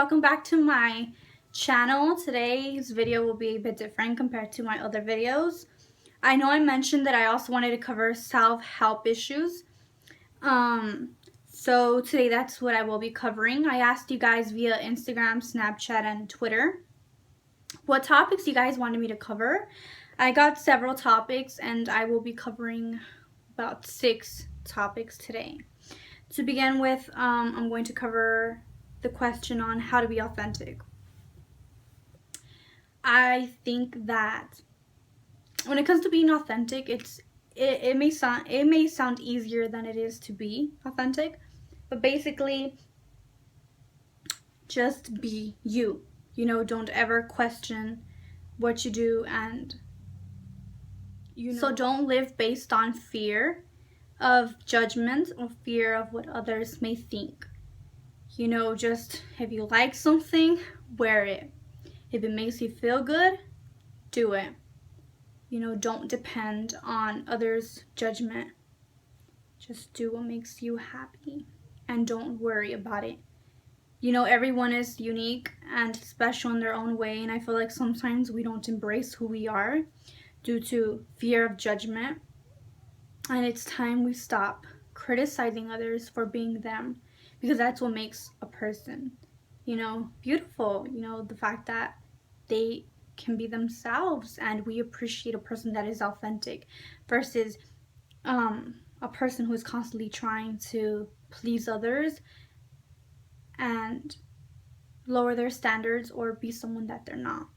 welcome back to my channel. Today's video will be a bit different compared to my other videos. I know I mentioned that I also wanted to cover self-help issues. So today that's what I will be covering. I asked you guys via Instagram, Snapchat, and Twitter what topics you guys wanted me to cover. I got several topics and I will be covering about 6 topics today. To begin with, I'm going to cover the question on how to be authentic. I think that when it comes to being authentic, it may sound easier than it is to be authentic, but basically just be you. Don't ever question what you do, and so don't live based on fear of judgment or fear of what others may think. Just if you like something, wear it. If it makes you feel good, do it. Don't depend on others' judgment. Just do what makes you happy and don't worry about it. Everyone is unique and special in their own way, and I feel like sometimes we don't embrace who we are due to fear of judgment. And it's time we stop criticizing others for being them, because that's what makes a person, beautiful. The fact that they can be themselves, and we appreciate a person that is authentic versus a person who is constantly trying to please others and lower their standards or be someone that they're not.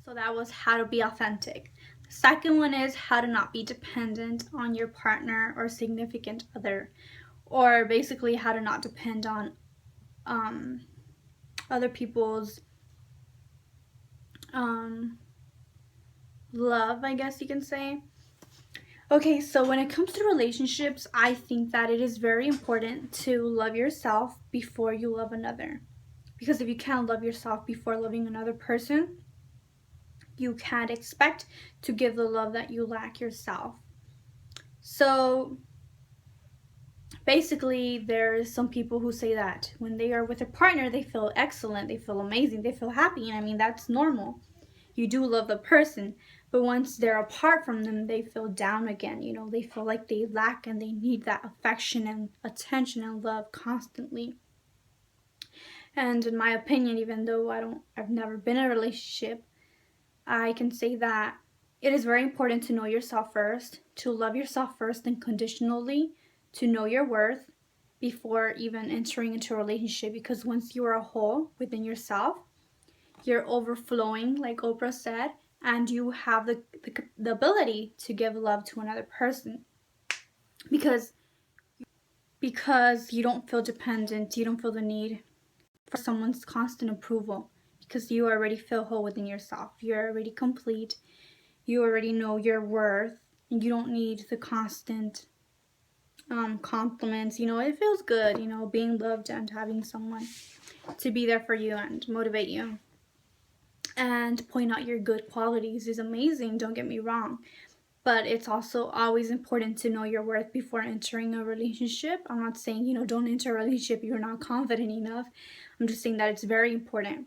So that was how to be authentic. The second one is how to not be dependent on your partner or significant other, or basically how to not depend on other people's love, I guess you can say. Okay, so when it comes to relationships, I think that it is very important to love yourself before you love another. Because if you can't love yourself before loving another person, you can't expect to give the love that you lack yourself. So basically, there's some people who say that when they are with a partner, they feel excellent, they feel amazing, they feel happy, and I mean, that's normal. You do love the person, but once they're apart from them, they feel down again. They feel like they lack and they need that affection and attention and love constantly. And in my opinion, even though I've never been in a relationship, I can say that it is very important to know yourself first, to love yourself first unconditionally, to know your worth before even entering into a relationship, because once you are a whole within yourself, you're overflowing, like Oprah said, and you have the ability to give love to another person because you don't feel dependent, you don't feel the need for someone's constant approval, because you already feel whole within yourself. You're already complete. You already know your worth, and you don't need the constant compliments. It feels good, being loved and having someone to be there for you and motivate you and point out your good qualities is amazing, don't get me wrong. But it's also always important to know your worth before entering a relationship. I'm not saying, don't enter a relationship if you're not confident enough. I'm just saying that it's very important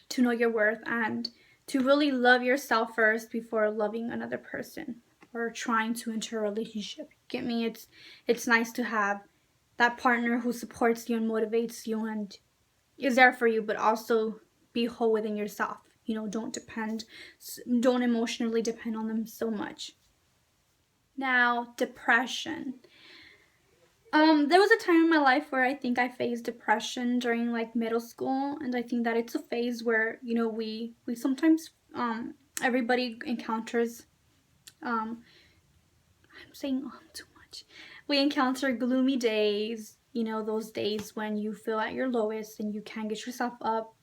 to know your worth and to really love yourself first before loving another person or trying to enter a relationship. Get me? It's nice to have that partner who supports you and motivates you and is there for you, but also be whole within yourself. Don't emotionally depend on them so much. Now, depression. There was a time in my life where I think I faced depression during like middle school, and I think that it's a phase where we sometimes everybody encounters I'm saying too much. We encounter gloomy days, those days when you feel at your lowest and you can't get yourself up.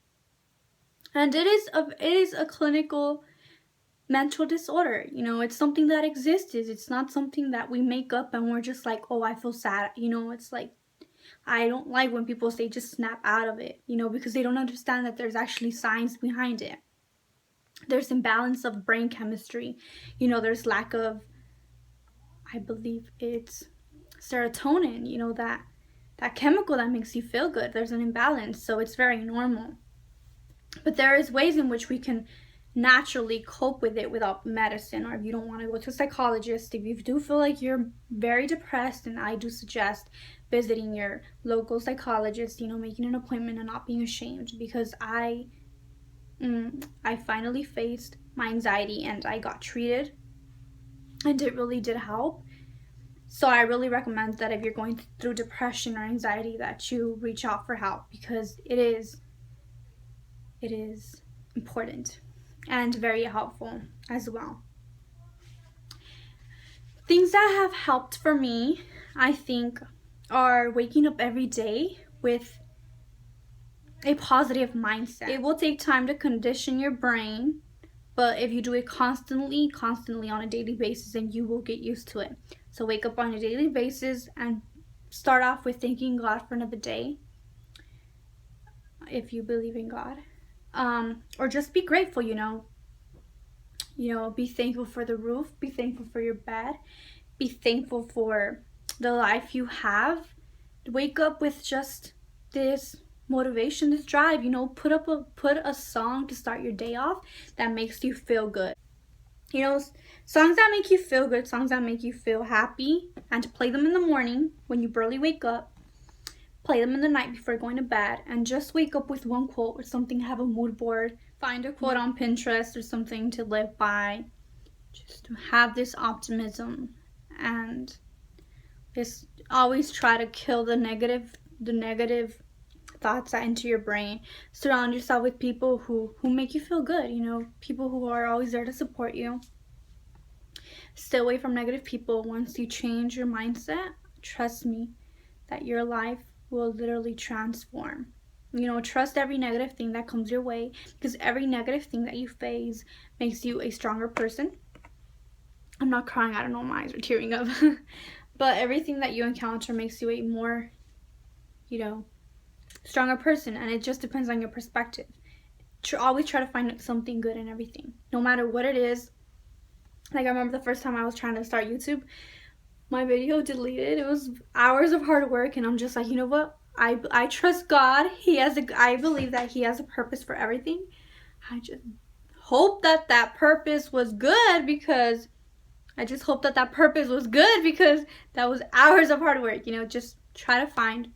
And it is a clinical mental disorder. It's something that exists. It's not something that we make up and we're just like, oh, I feel sad. It's like, I don't like when people say just snap out of it, because they don't understand that there's actually science behind it. There's imbalance of brain chemistry. There's lack of, I believe it's serotonin, that that chemical that makes you feel good. There's an imbalance, so it's very normal. But there is ways in which we can naturally cope with it without medicine, or if you don't want to go to a psychologist, if you do feel like you're very depressed, and I do suggest visiting your local psychologist, making an appointment and not being ashamed, because I finally faced my anxiety and I got treated, and it really did help. So I really recommend that if you're going through depression or anxiety, that you reach out for help, because it is important and very helpful as well. Things that have helped for me, I think, are waking up every day with a positive mindset. It will take time to condition your brain, but if you do it constantly on a daily basis, then you will get used to it. So wake up on a daily basis and start off with thanking God for another day, if you believe in God. Or just be grateful, be thankful for the roof, be thankful for your bed, be thankful for the life you have. Wake up with just this motivation, this drive, put a song to start your day off that makes you feel good. Songs that make you feel good, songs that make you feel happy, and to play them in the morning when you barely wake up. Play them in the night before going to bed, and just wake up with one quote or something. Have a mood board. Find a quote on Pinterest or something to live by. Just to have this optimism, and just always try to kill the negative thoughts that enter your brain. Surround yourself with people who make you feel good, people who are always there to support you. Stay away from negative people. Once you change your mindset, trust me that your life will literally transform. Trust every negative thing that comes your way, because every negative thing that you face makes you a stronger person. I'm not crying, I don't know, my eyes are tearing up. But everything that you encounter makes you a more, stronger person, and it just depends on your perspective. Always try to find something good in everything, no matter what it is. Like, I remember the first time I was trying to start YouTube, my video deleted. It was hours of hard work, and I'm just like, you know what? I trust God. I believe that He has a purpose for everything. I just hope that purpose was good, because that was hours of hard work. Just try to find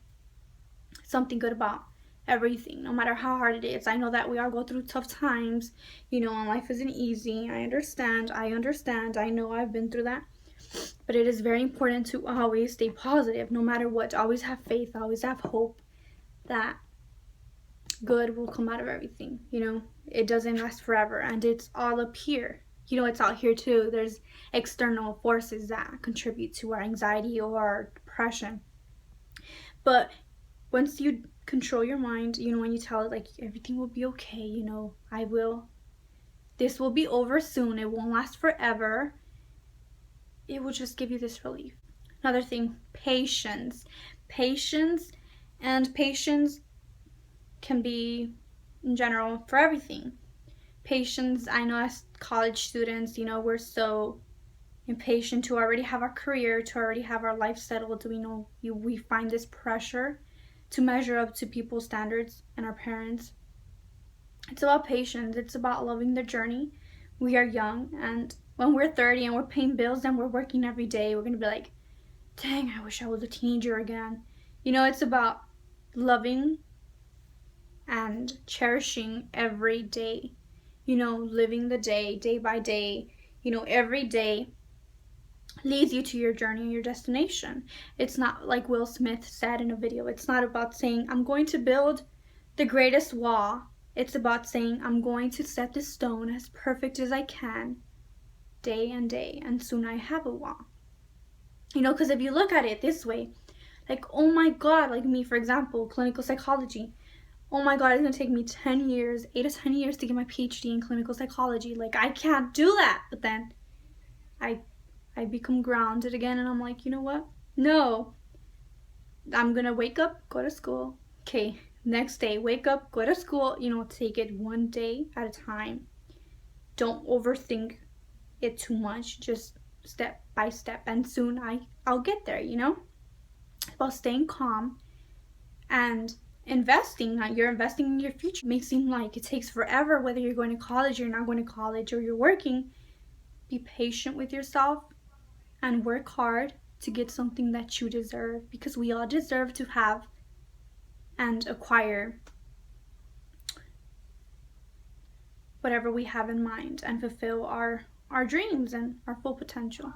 something good about everything, no matter how hard it is. I know that we all go through tough times, and life isn't easy. I understand. I know I've been through that. But it is very important to always stay positive, no matter what. To always have faith, always have hope that good will come out of everything. It doesn't last forever, and it's all up here. It's out here too. There's external forces that contribute to our anxiety or our depression. But once you control your mind, when you tell it, like, everything will be okay, this will be over soon, it won't last forever, it will just give you this relief. Another thing, patience. Patience can be, in general, for everything. Patience, I know as college students, we're so impatient to already have our career, to already have our life settled. We find this pressure to measure up to people's standards and our parents. It's about patience. It's about loving the journey. We are young, and when we're 30 and we're paying bills and we're working every day, we're going to be like, dang, I wish I was a teenager again. It's about loving and cherishing every day. Living the day by day. Every day leads you to your journey and your destination. It's not like Will Smith said in a video. It's not about saying, I'm going to build the greatest wall. It's about saying, I'm going to set this stone as perfect as I can, day and day, and soon I have a wall. Because if you look at it this way, like, oh my God, like me, for example, clinical psychology. Oh my God, it's going to take me 10 years, 8 to 10 years to get my PhD in clinical psychology. Like, I can't do that. But then I become grounded again, and I'm like, you know what? No. I'm going to wake up, go to school. Okay, next day, wake up, go to school. Take it one day at a time. Don't overthink it too much. Just step by step, and soon I'll get there, It's about staying calm And you're investing in your future. It may seem like it takes forever, whether you're going to college, you're not going to college, or you're working. Be patient with yourself and work hard to get something that you deserve, because we all deserve to have and acquire whatever we have in mind and fulfill our dreams and our full potential.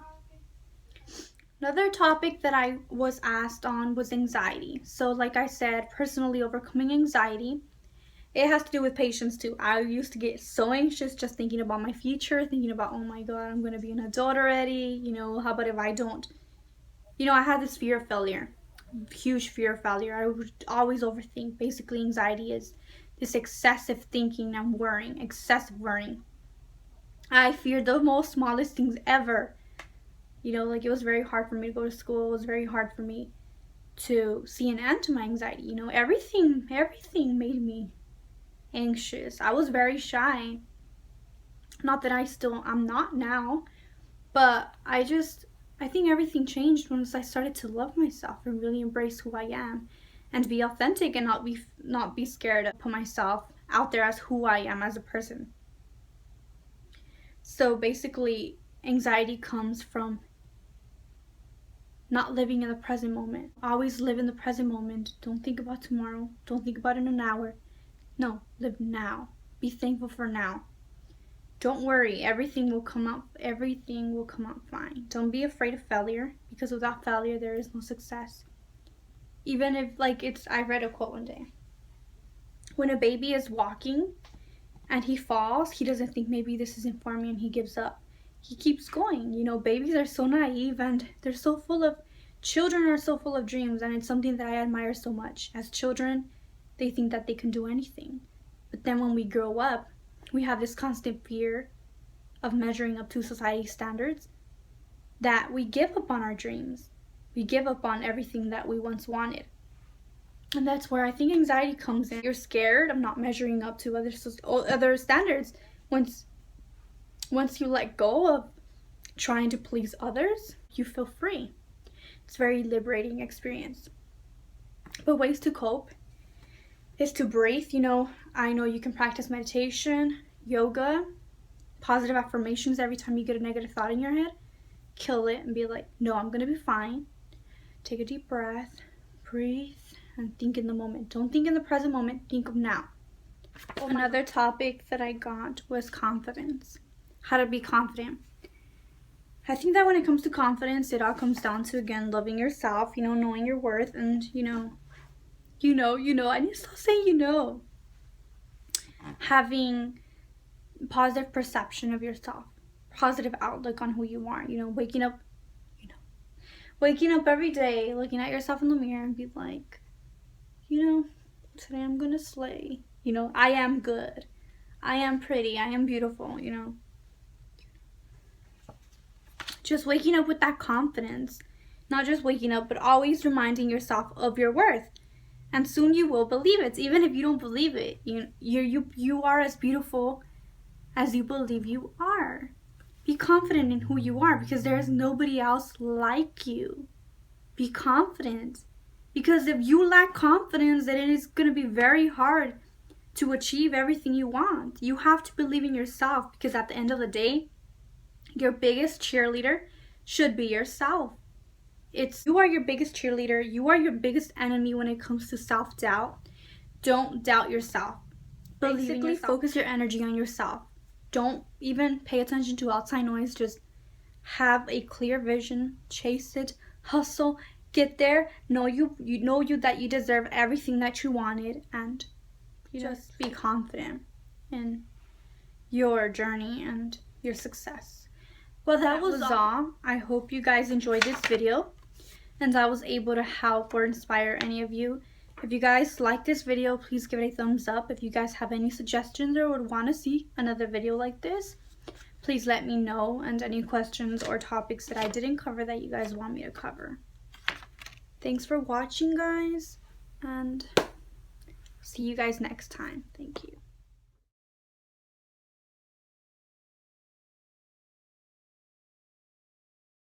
Another topic that I was asked on was anxiety. So like I said, personally overcoming anxiety, it has to do with patience too. I used to get so anxious just thinking about my future, thinking about, oh my God, I'm going to be an adult already. How about if I don't? I had this fear of failure, huge fear of failure. I would always overthink. Basically, anxiety is this excessive thinking and worrying, excessive worrying. I feared the most smallest things ever. It was very hard for me to go to school. It was very hard for me to see an end to my anxiety. Everything made me anxious. I was very shy. Not that I'm not now, but I think everything changed once I started to love myself and really embrace who I am and be authentic and not be scared to put myself out there as who I am as a person. So basically, anxiety comes from not living in the present moment. Always live in the present moment. Don't think about tomorrow. Don't think about it in an hour. No, live now. Be thankful for now. Don't worry, everything will come out fine. Don't be afraid of failure, because without failure there is no success. Even if I read a quote one day. When a baby is walking and he falls, he doesn't think maybe this isn't for me and he gives up. He keeps going. Babies are so naive and children are so full of dreams, and it's something that I admire so much. As children, they think that they can do anything. But then when we grow up, we have this constant fear of measuring up to society's standards that we give up on our dreams. We give up on everything that we once wanted. And that's where I think anxiety comes in. You're scared of not measuring up to other standards. Once you let go of trying to please others, you feel free. It's a very liberating experience. But ways to cope is to breathe. I know you can practice meditation, yoga, positive affirmations every time you get a negative thought in your head. Kill it and be like, no, I'm going to be fine. Take a deep breath, breathe, and think in the moment. Don't think in the present moment, think of now. Another topic that I got was confidence. How to be confident. I think that when it comes to confidence, it all comes down to, again, loving yourself, knowing your worth, and, I need to stop saying having positive perception of yourself, positive outlook on who you are, waking up every day, looking at yourself in the mirror and be like, today I'm gonna slay, I am good, I am pretty, I am beautiful, Just waking up with that confidence, not just waking up, but always reminding yourself of your worth. And soon you will believe it. Even if you don't believe it, you are as beautiful as you believe you are. Be confident in who you are, because there is nobody else like you. Be confident. Because if you lack confidence, then it is going to be very hard to achieve everything you want. You have to believe in yourself, because at the end of the day, your biggest cheerleader should be yourself. You are your biggest cheerleader. You are your biggest enemy when it comes to self-doubt. Don't doubt yourself. Basically, focus your energy on yourself. Don't even pay attention to outside noise. Just have a clear vision. Chase it. Hustle. Get there. Know that you deserve everything that you wanted, and just be confident in your journey and your success. Well, that was all. I hope you guys enjoyed this video and I was able to help or inspire any of you. If you guys like this video, please give it a thumbs up. If you guys have any suggestions or would want to see another video like this, please let me know, and any questions or topics that I didn't cover that you guys want me to cover. Thanks for watching, guys, and see you guys next time. Thank you.